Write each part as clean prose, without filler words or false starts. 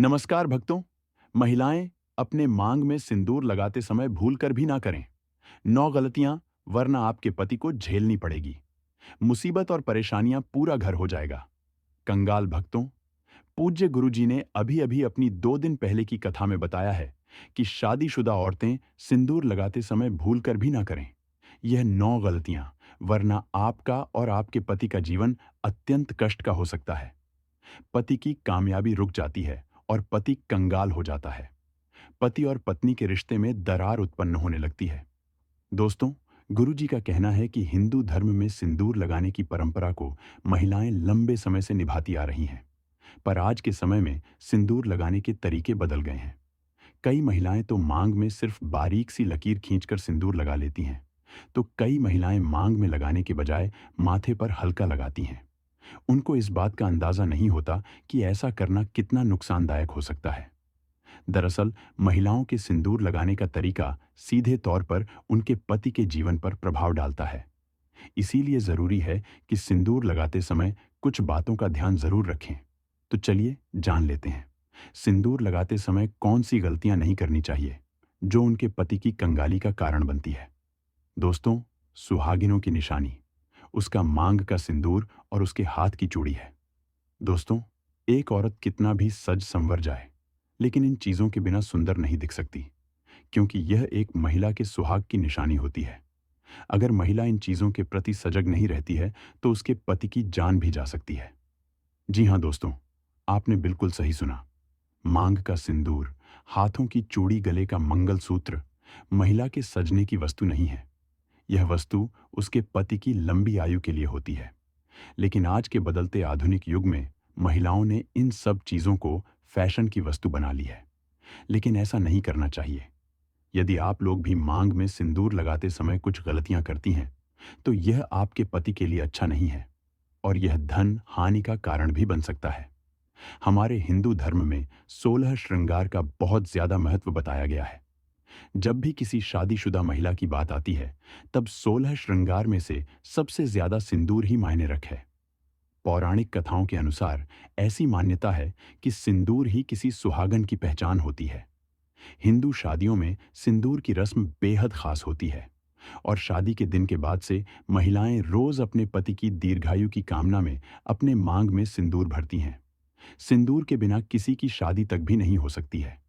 नमस्कार भक्तों। महिलाएं अपने मांग में सिंदूर लगाते समय भूल कर भी ना करें। 9 गलतियां, वरना आपके पति को झेलनी पड़ेगी। मुसीबत और परेशानियां पूरा घर हो जाएगा। कंगाल भक्तों, पूज्य गुरुजी ने अभी अभी अपनी 2 दिन पहले की कथा में बताया है कि शादीशुदा औरतें सिंदूर लगाते समय भूल कर भी ना करें। यह 9 गलतियां, वरना आपका और आपके पति का जीवन अत्यंत कष्ट का हो सकता है। पति की कामयाबी रुक जाती है और पति कंगाल हो जाता है। पति और पत्नी के रिश्ते में दरार उत्पन्न होने लगती है। दोस्तों, गुरुजी का कहना है कि हिंदू धर्म में सिंदूर लगाने की परंपरा को महिलाएं लंबे समय से निभाती आ रही हैं। पर आज के समय में सिंदूर लगाने के तरीके बदल गए हैं। कई महिलाएं तो मांग में सिर्फ बारीक सी लकीर खींचकर सिंदूर लगा लेती हैं, तो कई महिलाएं मांग में लगाने के बजाय माथे पर हल्का लगाती हैं। उनको इस बात का अंदाजा नहीं होता कि ऐसा करना कितना नुकसानदायक हो सकता है। दरअसल महिलाओं के सिंदूर लगाने का तरीका सीधे तौर पर उनके पति के जीवन पर प्रभाव डालता है। इसीलिए जरूरी है कि सिंदूर लगाते समय कुछ बातों का ध्यान जरूर रखें। तो चलिए जान लेते हैं, सिंदूर लगाते समय कौन सी गलतियां नहीं करनी चाहिए जो उनके पति की कंगाली का कारण बनती है। दोस्तों, सुहागिनों की निशानी उसका मांग का सिंदूर और उसके हाथ की चूड़ी है। दोस्तों, एक औरत कितना भी सज संवर जाए, लेकिन इन चीजों के बिना सुंदर नहीं दिख सकती, क्योंकि यह एक महिला के सुहाग की निशानी होती है। अगर महिला इन चीजों के प्रति सजग नहीं रहती है, तो उसके पति की जान भी जा सकती है। जी हाँ दोस्तों, आपने बिल्कुल सही सुना। मांग का सिंदूर, हाथों की चूड़ी, गले का मंगलसूत्र महिला के सजने की वस्तु नहीं है। यह वस्तु उसके पति की लंबी आयु के लिए होती है। लेकिन आज के बदलते आधुनिक युग में महिलाओं ने इन सब चीजों को फैशन की वस्तु बना ली है। लेकिन ऐसा नहीं करना चाहिए। यदि आप लोग भी मांग में सिंदूर लगाते समय कुछ गलतियां करती हैं, तो यह आपके पति के लिए अच्छा नहीं है और यह धन हानि का कारण भी बन सकता है। हमारे हिंदू धर्म में 16 श्रृंगार का बहुत ज्यादा महत्व बताया गया है। जब भी किसी शादीशुदा महिला की बात आती है, तब 16 श्रृंगार में से सबसे ज्यादा सिंदूर ही मायने रखे। पौराणिक कथाओं के अनुसार ऐसी मान्यता है कि सिंदूर ही किसी सुहागन की पहचान होती है। हिंदू शादियों में सिंदूर की रस्म बेहद खास होती है और शादी के दिन के बाद से महिलाएं रोज अपने पति की दीर्घायु की कामना में अपने मांग में सिंदूर भरती हैं। सिंदूर के बिना किसी की शादी तक भी नहीं हो सकती है।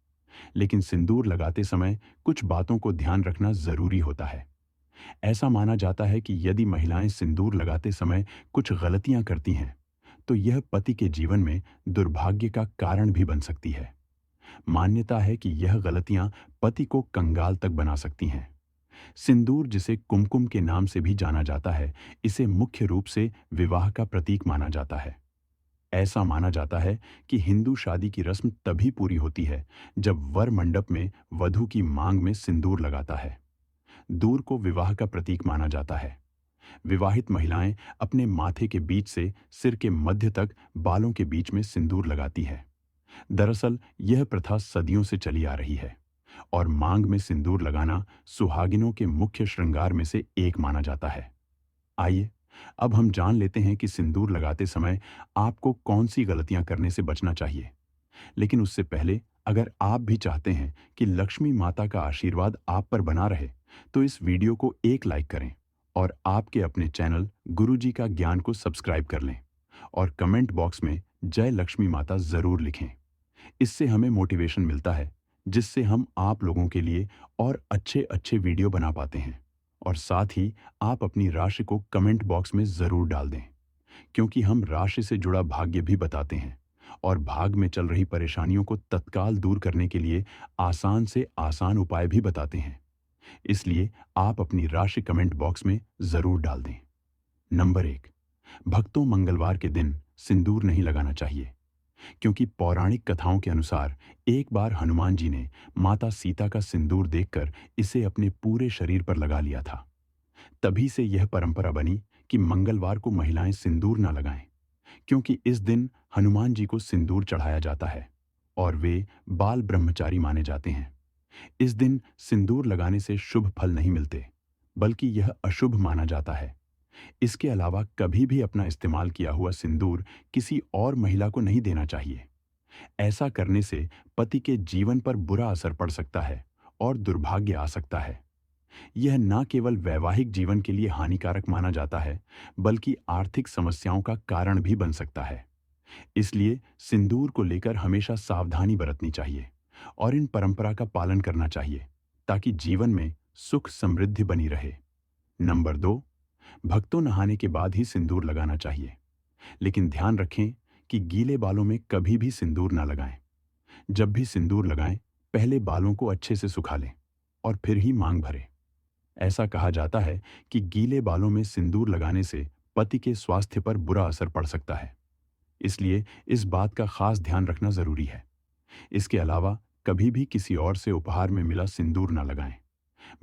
लेकिन सिंदूर लगाते समय कुछ बातों को ध्यान रखना जरूरी होता है। ऐसा माना जाता है कि यदि महिलाएं सिंदूर लगाते समय कुछ गलतियां करती हैं, तो यह पति के जीवन में दुर्भाग्य का कारण भी बन सकती है। मान्यता है कि यह गलतियां पति को कंगाल तक बना सकती हैं। सिंदूर, जिसे कुमकुम के नाम से भी जाना जाता है, इसे मुख्य रूप से विवाह का प्रतीक माना जाता है। ऐसा माना जाता है कि हिंदू शादी की रस्म तभी पूरी होती है जब वर मंडप में वधू की मांग में सिंदूर लगाता है। दूर को विवाह का प्रतीक माना जाता है। विवाहित महिलाएं अपने माथे के बीच से सिर के मध्य तक बालों के बीच में सिंदूर लगाती है। दरअसल यह प्रथा सदियों से चली आ रही है और मांग में सिंदूर लगाना सुहागिनों के मुख्य श्रृंगार में से एक माना जाता है। आइए अब हम जान लेते हैं कि सिंदूर लगाते समय आपको कौन सी गलतियां करने से बचना चाहिए। लेकिन उससे पहले, अगर आप भी चाहते हैं कि लक्ष्मी माता का आशीर्वाद आप पर बना रहे, तो इस वीडियो को एक लाइक करें और आपके अपने चैनल गुरुजी का ज्ञान को सब्सक्राइब कर लें और कमेंट बॉक्स में जय लक्ष्मी माता जरूर लिखें। इससे हमें मोटिवेशन मिलता है, जिससे हम आप लोगों के लिए और अच्छे अच्छे वीडियो बना पाते हैं। और साथ ही आप अपनी राशि को कमेंट बॉक्स में जरूर डाल दें, क्योंकि हम राशि से जुड़ा भाग्य भी बताते हैं और भाग में चल रही परेशानियों को तत्काल दूर करने के लिए आसान से आसान उपाय भी बताते हैं। इसलिए आप अपनी राशि कमेंट बॉक्स में जरूर डाल दें। नंबर 1, भक्तों, मंगलवार के दिन सिंदूर नहीं लगाना चाहिए, क्योंकि पौराणिक कथाओं के अनुसार एक बार हनुमान जी ने माता सीता का सिंदूर देखकर इसे अपने पूरे शरीर पर लगा लिया था। तभी से यह परंपरा बनी कि मंगलवार को महिलाएं सिंदूर न लगाएं, क्योंकि इस दिन हनुमान जी को सिंदूर चढ़ाया जाता है और वे बाल ब्रह्मचारी माने जाते हैं। इस दिन सिंदूर लगाने से शुभ फल नहीं मिलते, बल्कि यह अशुभ माना जाता है। इसके अलावा कभी भी अपना इस्तेमाल किया हुआ सिंदूर किसी और महिला को नहीं देना चाहिए। ऐसा करने से पति के जीवन पर बुरा असर पड़ सकता है और दुर्भाग्य आ सकता है। यह न केवल वैवाहिक जीवन के लिए हानिकारक माना जाता है, बल्कि आर्थिक समस्याओं का कारण भी बन सकता है। इसलिए सिंदूर को लेकर हमेशा सावधानी बरतनी चाहिए और इन परंपरा का पालन करना चाहिए, ताकि जीवन में सुख समृद्धि बनी रहे। नंबर 2, भक्तों नहाने के बाद ही सिंदूर लगाना चाहिए। लेकिन ध्यान रखें कि गीले बालों में कभी भी सिंदूर ना लगाएं। जब भी सिंदूर लगाएं, पहले बालों को अच्छे से सुखा लें और फिर ही मांग भरें। ऐसा कहा जाता है कि गीले बालों में सिंदूर लगाने से पति के स्वास्थ्य पर बुरा असर पड़ सकता है। इसलिए इस बात का खास ध्यान रखना जरूरी है। इसके अलावा कभी भी किसी और से उपहार में मिला सिंदूर न लगाएं।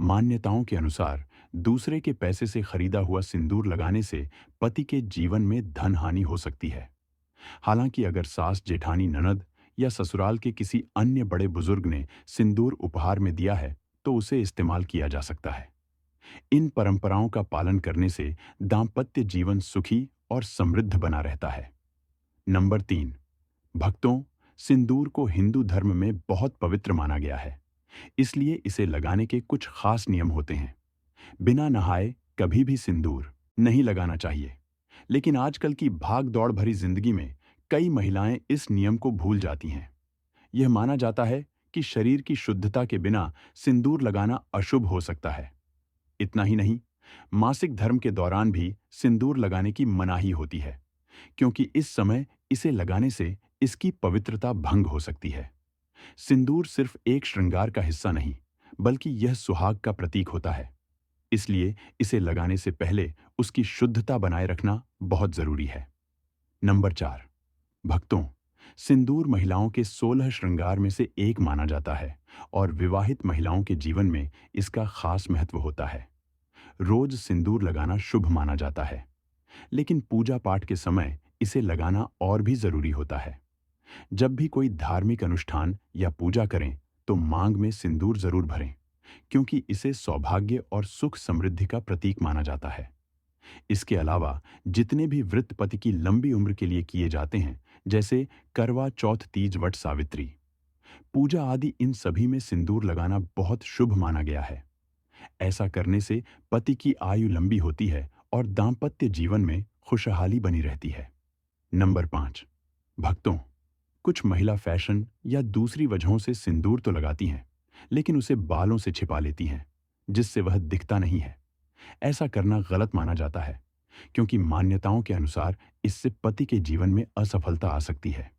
मान्यताओं के अनुसार दूसरे के पैसे से खरीदा हुआ सिंदूर लगाने से पति के जीवन में धन हानि हो सकती है। हालांकि अगर सास, जेठानी, ननद या ससुराल के किसी अन्य बड़े बुजुर्ग ने सिंदूर उपहार में दिया है, तो उसे इस्तेमाल किया जा सकता है। इन परंपराओं का पालन करने से दांपत्य जीवन सुखी और समृद्ध बना रहता है। नंबर 3, भक्तों, सिंदूर को हिंदू धर्म में बहुत पवित्र माना गया है। इसलिए इसे लगाने के कुछ खास नियम होते हैं। बिना नहाए कभी भी सिंदूर नहीं लगाना चाहिए। लेकिन आजकल की भाग दौड़ भरी जिंदगी में कई महिलाएं इस नियम को भूल जाती हैं। यह माना जाता है कि शरीर की शुद्धता के बिना सिंदूर लगाना अशुभ हो सकता है। इतना ही नहीं, मासिक धर्म के दौरान भी सिंदूर लगाने की मनाही होती है, क्योंकि इस समय इसे लगाने से इसकी पवित्रता भंग हो सकती है। सिंदूर सिर्फ एक श्रृंगार का हिस्सा नहीं, बल्कि यह सुहाग का प्रतीक होता है। इसलिए इसे लगाने से पहले उसकी शुद्धता बनाए रखना बहुत जरूरी है। नंबर 4, भक्तों, सिंदूर महिलाओं के 16 श्रृंगार में से एक माना जाता है और विवाहित महिलाओं के जीवन में इसका खास महत्व होता है। रोज सिंदूर लगाना शुभ माना जाता है, लेकिन पूजा पाठ के समय इसे लगाना और भी जरूरी होता है। जब भी कोई धार्मिक अनुष्ठान या पूजा करें, तो मांग में सिंदूर जरूर भरें, क्योंकि इसे सौभाग्य और सुख समृद्धि का प्रतीक माना जाता है। इसके अलावा जितने भी व्रत पति की लंबी उम्र के लिए किए जाते हैं, जैसे करवा चौथ, तीज, वट सावित्री, पूजा आदि, इन सभी में सिंदूर लगाना बहुत शुभ माना गया है। ऐसा करने से पति की आयु लंबी होती है और दांपत्य जीवन में खुशहाली बनी रहती है। नंबर 5, भक्तों, कुछ महिला फैशन या दूसरी वजहों से सिंदूर तो लगाती हैं, लेकिन उसे बालों से छिपा लेती हैं, जिससे वह दिखता नहीं है। ऐसा करना गलत माना जाता है, क्योंकि मान्यताओं के अनुसार इससे पति के जीवन में असफलता आ सकती है।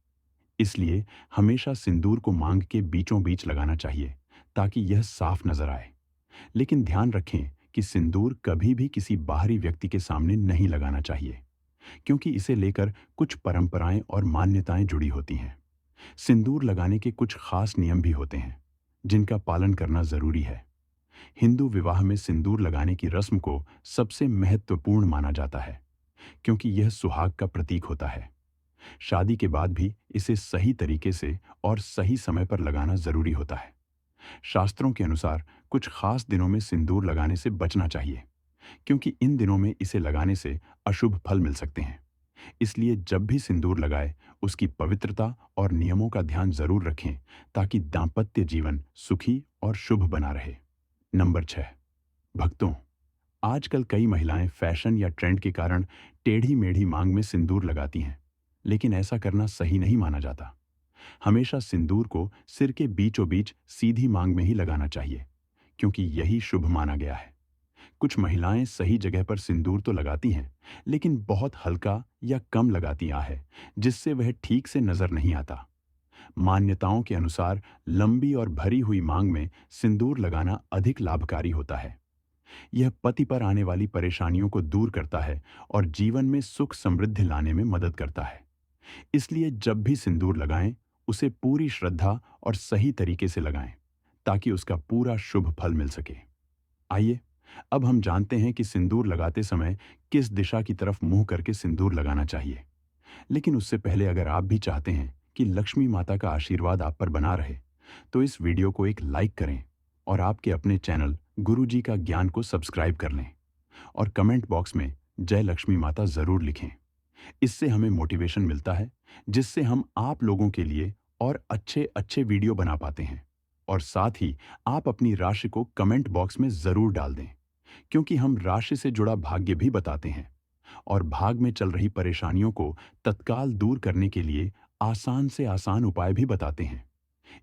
इसलिए हमेशा सिंदूर को मांग के बीचों बीच लगाना चाहिए, ताकि यह साफ नजर आए। लेकिन ध्यान रखें कि सिंदूर कभी भी किसी बाहरी व्यक्ति के सामने नहीं लगाना चाहिए, क्योंकि इसे लेकर कुछ परंपराएं और मान्यताएं जुड़ी होती हैं। सिंदूर लगाने के कुछ खास नियम भी होते हैं, जिनका पालन करना जरूरी है। हिंदू विवाह में सिंदूर लगाने की रस्म को सबसे महत्वपूर्ण माना जाता है, क्योंकि यह सुहाग का प्रतीक होता है। शादी के बाद भी इसे सही तरीके से और सही समय पर लगाना जरूरी होता है। शास्त्रों के अनुसार कुछ खास दिनों में सिंदूर लगाने से बचना चाहिए, क्योंकि इन दिनों में इसे लगाने से अशुभ फल मिल सकते हैं। इसलिए जब भी सिंदूर लगाए, उसकी पवित्रता और नियमों का ध्यान जरूर रखें, ताकि दांपत्य जीवन सुखी और शुभ बना रहे। नंबर 6, भक्तों, आजकल कई महिलाएं फैशन या ट्रेंड के कारण टेढ़ी मेढ़ी मांग में सिंदूर लगाती हैं, लेकिन ऐसा करना सही नहीं माना जाता। हमेशा सिंदूर को सिर के बीचों बीच सीधी मांग में ही लगाना चाहिए, क्योंकि यही शुभ माना गया है। कुछ महिलाएं सही जगह पर सिंदूर तो लगाती हैं, लेकिन बहुत हल्का या कम लगाती है, जिससे वह ठीक से नजर नहीं आता। मान्यताओं के अनुसार लंबी और भरी हुई मांग में सिंदूर लगाना अधिक लाभकारी होता है। यह पति पर आने वाली परेशानियों को दूर करता है और जीवन में सुख समृद्धि लाने में मदद करता है। इसलिए जब भी सिंदूर लगाएं, उसे पूरी श्रद्धा और सही तरीके से लगाएं, ताकि उसका पूरा शुभ फल मिल सके। आइए, अब हम जानते हैं कि सिंदूर लगाते समय किस दिशा की तरफ मुंह करके सिंदूर लगाना चाहिए। लेकिन उससे पहले अगर आप भी चाहते हैं कि लक्ष्मी माता का आशीर्वाद आप पर बना रहे, तो इस वीडियो को एक लाइक करें और आपके अपने चैनल गुरुजी का ज्ञान को सब्सक्राइब कर लें और कमेंट बॉक्स में जय लक्ष्मी माता जरूर लिखें। इससे हमें मोटिवेशन मिलता है, जिससे हम आप लोगों के लिए और अच्छे अच्छे वीडियो बना पाते हैं। और साथ ही आप अपनी राशि को कमेंट बॉक्स में जरूर डाल दें, क्योंकि हम राशि से जुड़ा भाग्य भी बताते हैं और भाग में चल रही परेशानियों को तत्काल दूर करने के लिए आसान से आसान उपाय भी बताते हैं।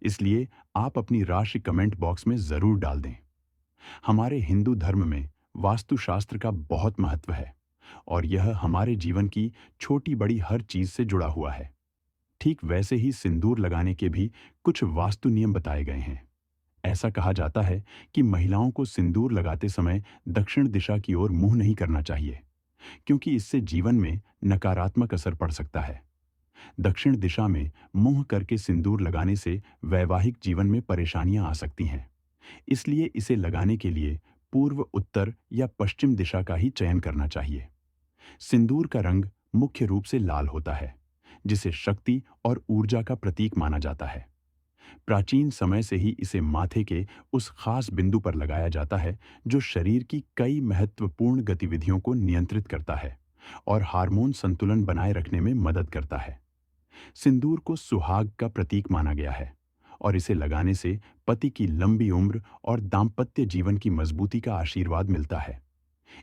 इसलिए आप अपनी राशि कमेंट बॉक्स में जरूर डाल दें। हमारे हिंदू धर्म में वास्तुशास्त्र का बहुत महत्व है और यह हमारे जीवन की छोटी बड़ी हर चीज से जुड़ा हुआ है। ठीक वैसे ही सिंदूर लगाने के भी कुछ वास्तु नियम बताए गए हैं। ऐसा कहा जाता है कि महिलाओं को सिंदूर लगाते समय दक्षिण दिशा की ओर मुंह नहीं करना चाहिए, क्योंकि इससे जीवन में नकारात्मक असर पड़ सकता है। दक्षिण दिशा में मुंह करके सिंदूर लगाने से वैवाहिक जीवन में परेशानियां आ सकती हैं। इसलिए इसे लगाने के लिए पूर्व, उत्तर या पश्चिम दिशा का ही चयन करना चाहिए। सिंदूर का रंग मुख्य रूप से लाल होता है, जिसे शक्ति और ऊर्जा का प्रतीक माना जाता है। प्राचीन समय से ही इसे माथे के उस खास बिंदु पर लगाया जाता है जो शरीर की कई महत्वपूर्ण गतिविधियों को नियंत्रित करता है और हार्मोन संतुलन बनाए रखने में मदद करता है। सिंदूर को सुहाग का प्रतीक माना गया है और इसे लगाने से पति की लंबी उम्र और दाम्पत्य जीवन की मजबूती का आशीर्वाद मिलता है।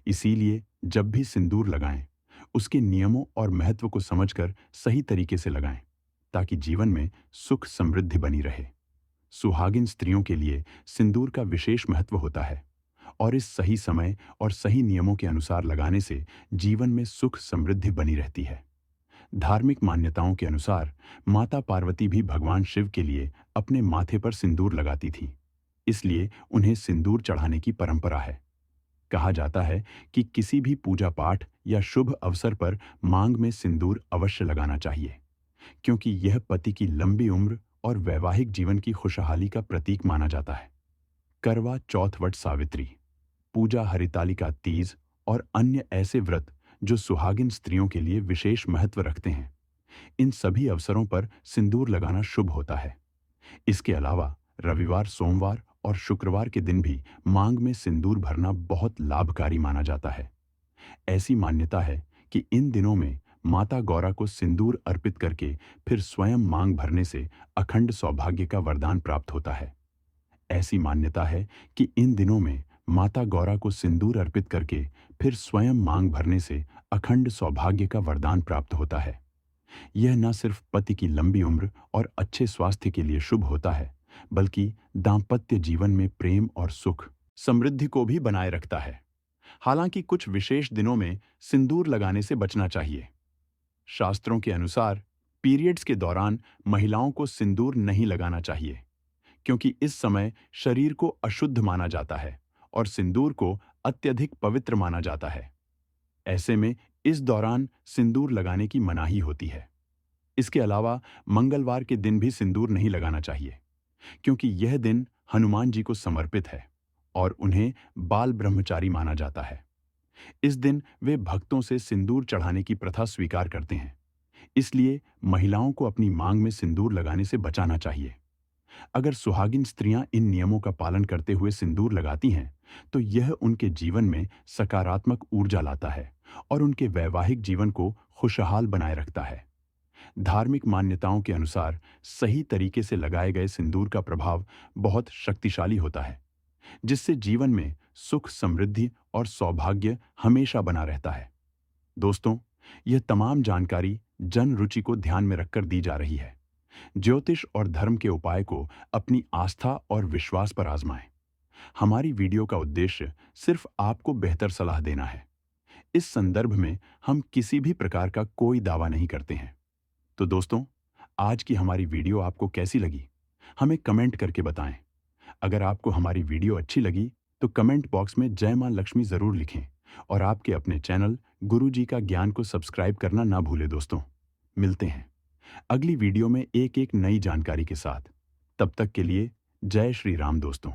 इसीलिए जब भी सिंदूर लगाएं, उसके नियमों और महत्व को समझकर सही तरीके से लगाएं, ताकि जीवन में सुख समृद्धि बनी रहे। सुहागिन स्त्रियों के लिए सिंदूर का विशेष महत्व होता है और इस सही समय और सही नियमों के अनुसार लगाने से जीवन में सुख समृद्धि बनी रहती है। धार्मिक मान्यताओं के अनुसार माता पार्वती भी भगवान शिव के लिए अपने माथे पर सिंदूर लगाती थी, इसलिए उन्हें सिंदूर चढ़ाने की परंपरा है। कहा जाता है कि किसी भी पूजा पाठ या शुभ अवसर पर मांग में सिंदूर अवश्य लगाना चाहिए, क्योंकि यह पति की लंबी उम्र और वैवाहिक जीवन की खुशहाली का प्रतीक माना जाता है। करवा चौथ, वट सावित्री, पूजा, हरितालिका तीज और अन्य ऐसे व्रत जो सुहागिन स्त्रियों के लिए विशेष महत्व रखते हैं, इन सभी अवसरों पर सिंदूर लगाना शुभ होता है। इसके अलावा रविवार, सोमवार और शुक्रवार के दिन भी मांग में सिंदूर भरना बहुत लाभकारी माना जाता है। ऐसी मान्यता है कि इन दिनों में माता गौरा को सिंदूर अर्पित करके फिर स्वयं मांग भरने से अखंड सौभाग्य का वरदान प्राप्त होता है। ऐसी मान्यता है कि इन दिनों में माता गौरा को सिंदूर अर्पित करके फिर स्वयं मांग भरने से अखंड सौभाग्य का वरदान प्राप्त होता है। यह न सिर्फ पति की लंबी उम्र और अच्छे स्वास्थ्य के लिए शुभ होता है, बल्कि दाम्पत्य जीवन में प्रेम और सुख समृद्धि को भी बनाए रखता है। हालांकि कुछ विशेष दिनों में सिंदूर लगाने से बचना चाहिए। शास्त्रों के अनुसार पीरियड्स के दौरान महिलाओं को सिंदूर नहीं लगाना चाहिए, क्योंकि इस समय शरीर को अशुद्ध माना जाता है और सिंदूर को अत्यधिक पवित्र माना जाता है। ऐसे में इस दौरान सिंदूर लगाने की मनाही होती है। इसके अलावा मंगलवार के दिन भी सिंदूर नहीं लगाना चाहिए, क्योंकि यह दिन हनुमान जी को समर्पित है और उन्हें बाल ब्रह्मचारी माना जाता है। इस दिन वे भक्तों से सिंदूर चढ़ाने की प्रथा स्वीकार करते हैं। इसलिए महिलाओं को अपनी मांग में सिंदूर लगाने से बचाना चाहिए। अगर सुहागिन स्त्रियां इन नियमों का पालन करते हुए सिंदूर लगाती हैं, तो यह उनके जीवन में सकारात्मक ऊर्जा लाता है और उनके वैवाहिक जीवन को खुशहाल बनाए रखता है। धार्मिक मान्यताओं के अनुसार सही तरीके से लगाए गए सिंदूर का प्रभाव बहुत शक्तिशाली होता है, जिससे जीवन में सुख, समृद्धि और सौभाग्य हमेशा बना रहता है। दोस्तों, यह तमाम जानकारी जन रुचि को ध्यान में रखकर दी जा रही है। ज्योतिष और धर्म के उपाय को अपनी आस्था और विश्वास पर आजमाएं। हमारी वीडियो का उद्देश्य सिर्फ आपको बेहतर सलाह देना है। इस संदर्भ में हम किसी भी प्रकार का कोई दावा नहीं करते हैं। तो दोस्तों, आज की हमारी वीडियो आपको कैसी लगी, हमें कमेंट करके बताएं। अगर आपको हमारी वीडियो अच्छी लगी तो कमेंट बॉक्स में जय मां लक्ष्मी जरूर लिखें और आपके अपने चैनल गुरु जी का ज्ञान को सब्सक्राइब करना ना भूलें। दोस्तों, मिलते हैं अगली वीडियो में एक एक नई जानकारी के साथ। तब तक के लिए जय श्री राम दोस्तों।